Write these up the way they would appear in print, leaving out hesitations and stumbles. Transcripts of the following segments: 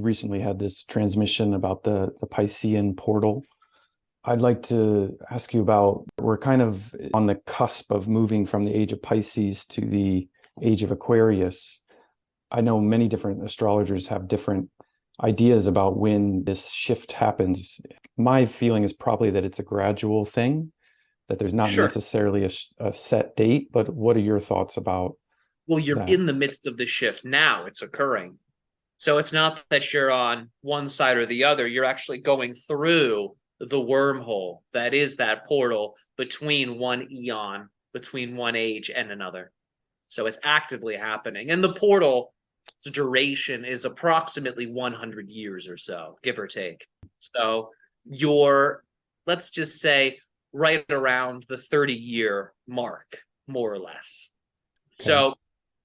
recently had this transmission about the Piscean portal. I'd like to ask you about, we're kind of on the cusp of moving from the age of Pisces to the age of Aquarius. I know many different astrologers have different ideas about when this shift happens. My feeling is probably that it's a gradual thing, that there's not Sure. necessarily a set date, but what are your thoughts about Well, you're that? in the midst of the shift now. It's occurring. So it's not that you're on one side or the other. You're actually going through the wormhole that is that portal between one eon, between one age and another. So it's actively happening. And the portal's duration is approximately 100 years or so, give or take. So you're, let's just say, right around the 30-year mark, more or less. Okay. So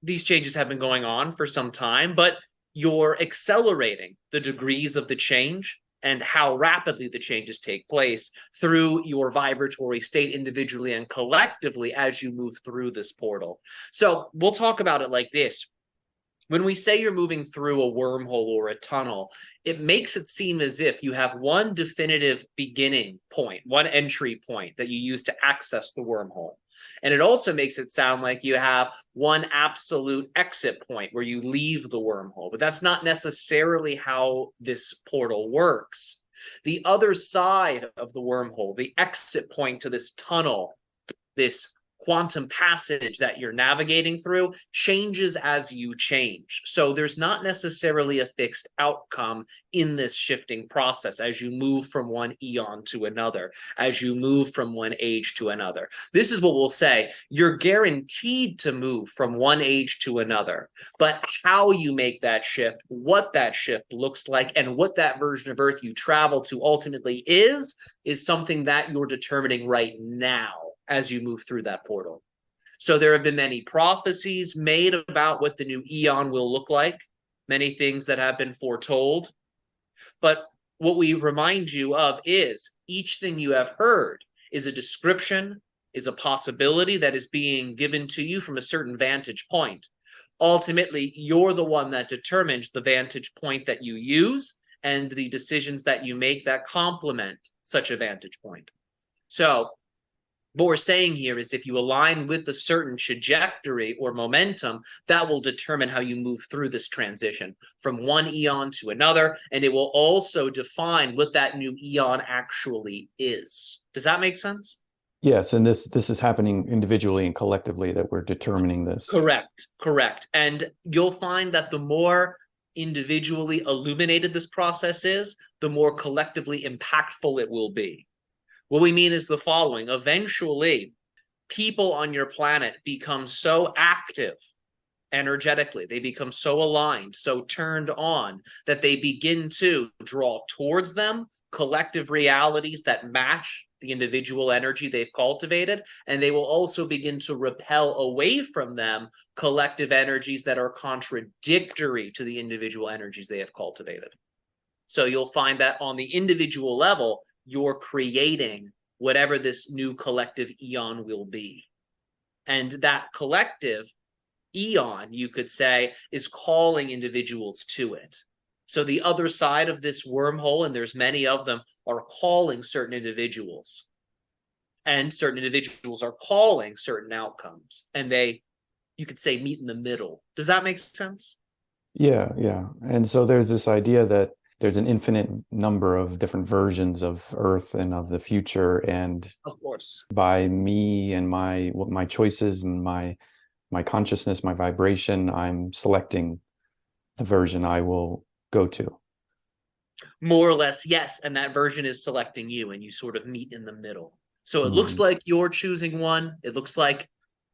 these changes have been going on for some time, but you're accelerating the degrees of the change and how rapidly the changes take place through your vibratory state individually and collectively as you move through this portal. So we'll talk about it like this. When we say you're moving through a wormhole or a tunnel, it makes it seem as if you have one definitive beginning point, one entry point that you use to access the wormhole. And it also makes it sound like you have one absolute exit point where you leave the wormhole, but that's not necessarily how this portal works. The other side of the wormhole, the exit point to this tunnel, this quantum passage that you're navigating through changes as you change. So there's not necessarily a fixed outcome in this shifting process as you move from one eon to another, as you move from one age to another. This is what we'll say. You're guaranteed to move from one age to another, but how you make that shift, what that shift looks like, and what that version of Earth you travel to ultimately is something that you're determining right now as you move through that portal. So there have been many prophecies made about what the new eon will look like, many things that have been foretold. But what we remind you of is each thing you have heard is a description, is a possibility that is being given to you from a certain vantage point. Ultimately, you're the one that determines the vantage point that you use and the decisions that you make that complement such a vantage point. So what we're saying here is if you align with a certain trajectory or momentum, that will determine how you move through this transition from one eon to another, and it will also define what that new eon actually is. Does that make sense? Yes, and this is happening individually and collectively, that we're determining this. Correct, correct. And you'll find that the more individually illuminated this process is, the more collectively impactful it will be. What we mean is the following. Eventually, people on your planet become so active energetically, they become so aligned, so turned on, that they begin to draw towards them collective realities that match the individual energy they've cultivated, and they will also begin to repel away from them collective energies that are contradictory to the individual energies they have cultivated. So you'll find that on the individual level, you're creating whatever this new collective eon will be. And that collective eon, you could say, is calling individuals to it. So the other side of this wormhole, and there's many of them, are calling certain individuals. And certain individuals are calling certain outcomes. And they, you could say, meet in the middle. Does that make sense? Yeah, yeah. And so there's this idea that there's an infinite number of different versions of Earth and of the future, and Of course. by me and my choices and my consciousness, my vibration, I'm selecting the version I will go to. More or less, yes. And that version is selecting you, and you sort of meet in the middle. So it looks Mhm. like you're choosing one. It looks like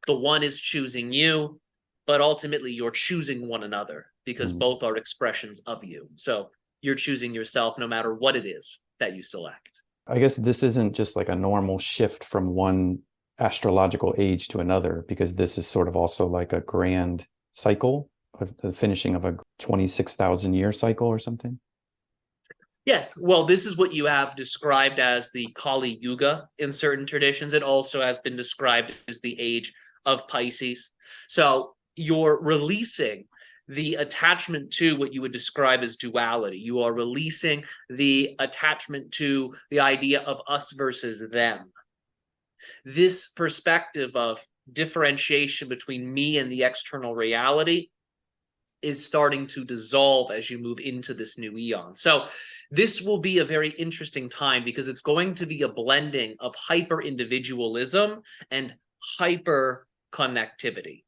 the one is choosing you, but ultimately you're choosing one another because Mhm. both are expressions of you. So you're choosing yourself no matter what it is that you select. I guess this isn't just like a normal shift from one astrological age to another, because this is sort of also like a grand cycle of the finishing of a 26,000 year cycle or something. Yes, well, this is what you have described as the Kali Yuga in certain traditions. It also has been described as the age of Pisces. So you're releasing the attachment to what you would describe as duality. You are releasing the attachment to the idea of us versus them. This perspective of differentiation between me and the external reality is starting to dissolve as you move into this new eon. So this will be a very interesting time because it's going to be a blending of hyper-individualism and hyper-connectivity.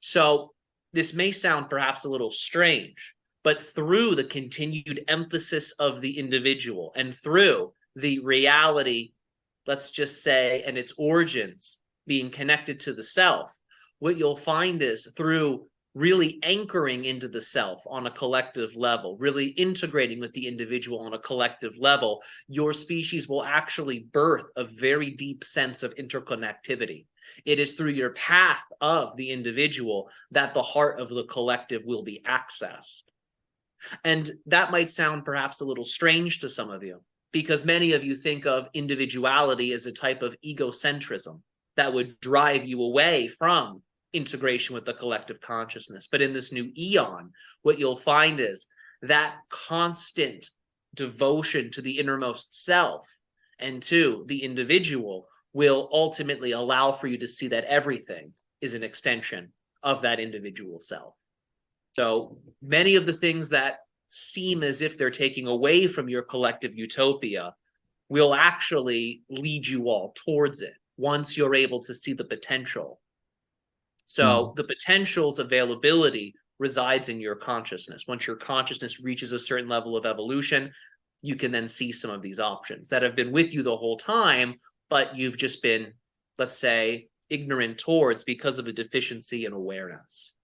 So this may sound perhaps a little strange, but through the continued emphasis of the individual and through the reality, let's just say, and its origins being connected to the self, what you'll find is through really anchoring into the self on a collective level, really integrating with the individual on a collective level, your species will actually birth a very deep sense of interconnectivity. It is through your path of the individual that the heart of the collective will be accessed. And that might sound perhaps a little strange to some of you, because many of you think of individuality as a type of egocentrism that would drive you away from integration with the collective consciousness. But in this new eon, what you'll find is that constant devotion to the innermost self and to the individual will ultimately allow for you to see that everything is an extension of that individual self. So many of the things that seem as if they're taking away from your collective utopia will actually lead you all towards it once you're able to see the potential. So the potential's availability resides in your consciousness. Once your consciousness reaches a certain level of evolution, you can then see some of these options that have been with you the whole time, but you've just been, let's say, ignorant towards because of a deficiency in awareness.